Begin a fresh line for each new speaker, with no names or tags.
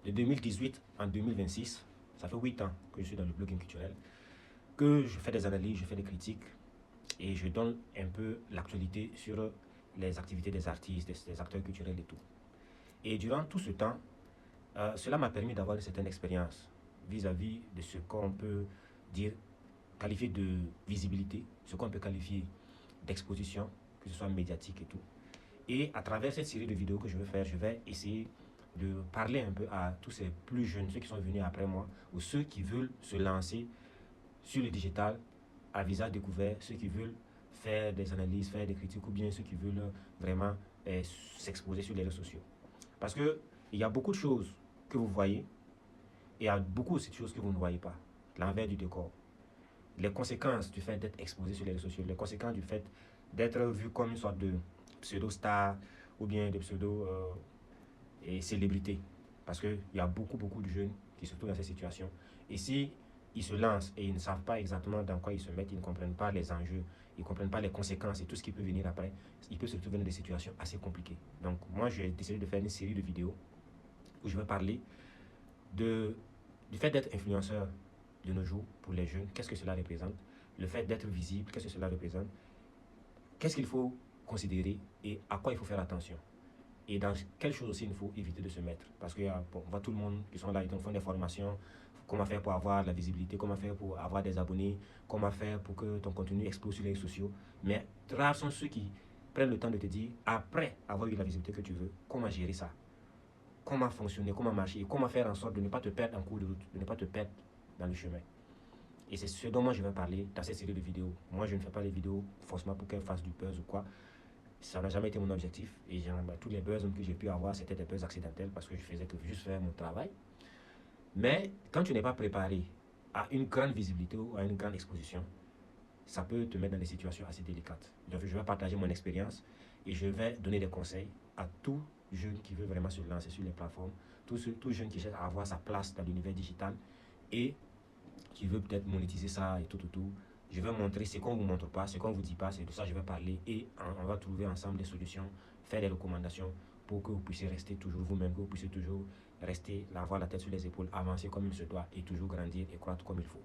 de 2018 en 2026, ça fait 8 ans que je suis dans le blogging culturel, que je fais des analyses, je fais des critiques et je donne un peu l'actualité sur les activités des artistes, des acteurs culturels et tout. Et durant tout ce temps, cela m'a permis d'avoir une certaine expérience vis-à-vis de ce qu'on peut dire, qualifier de visibilité, ce qu'on peut qualifier d'exposition, que ce soit médiatique et tout. Et à travers cette série de vidéos que je vais faire, je vais essayer de parler un peu à tous ces plus jeunes, ceux qui sont venus après moi, ou ceux qui veulent se lancer sur le digital à visage découvert, ceux qui veulent faire des analyses, faire des critiques, ou bien ceux qui veulent vraiment s'exposer sur les réseaux sociaux. Parce qu'il y a beaucoup de choses que vous voyez, et il y a beaucoup aussi de choses que vous ne voyez pas. L'envers du décor. Les conséquences du fait d'être exposé sur les réseaux sociaux, les conséquences du fait d'être vu comme une sorte de pseudo-star ou bien de pseudo-célébrité. Parce qu'il y a beaucoup de jeunes qui se trouvent dans cette situation. Et si ils se lancent et ils ne savent pas exactement dans quoi ils se mettent, ils ne comprennent pas les enjeux, ils ne comprennent pas les conséquences et tout ce qui peut venir après, ils peuvent se trouver dans des situations assez compliquées. Donc moi, j'ai décidé de faire une série de vidéos où je vais parler du fait d'être influenceur de nos jours pour les jeunes, qu'est-ce que cela représente, le fait d'être visible, qu'est-ce que cela représente, qu'est-ce qu'il faut considérer et à quoi il faut faire attention. Et dans quelles choses aussi il faut éviter de se mettre. Parce qu'il y a on voit tout le monde qui sont là, ils font des formations, comment faire pour avoir la visibilité, comment faire pour avoir des abonnés, comment faire pour que ton contenu explose sur les réseaux sociaux. Mais rares sont ceux qui prennent le temps de te dire, après avoir eu la visibilité que tu veux, comment gérer ça, comment fonctionner, comment marcher, et comment faire en sorte de ne pas te perdre en cours de route, de ne pas te perdre dans le chemin. Et c'est ce dont moi je vais parler dans cette série de vidéos. Moi je ne fais pas les vidéos forcément pour qu'elles fassent du buzz ou quoi. Ça n'a jamais été mon objectif. Et tous les buzz que j'ai pu avoir, c'était des buzz accidentels parce que je faisais que juste faire mon travail. Mais quand tu n'es pas préparé à une grande visibilité ou à une grande exposition, ça peut te mettre dans des situations assez délicates. Donc je vais partager mon expérience et je vais donner des conseils à tout jeune qui veut vraiment se lancer sur les plateformes, tout jeune qui cherche à avoir sa place dans l'univers digital et qui veut peut-être monétiser ça et tout. Je vais montrer ce qu'on ne vous montre pas, ce qu'on ne vous dit pas, c'est de ça que je vais parler et on va trouver ensemble des solutions, faire des recommandations pour que vous puissiez rester toujours vous-même, que vous puissiez toujours rester, avoir la tête sur les épaules, avancer comme il se doit et toujours grandir et croître comme il faut.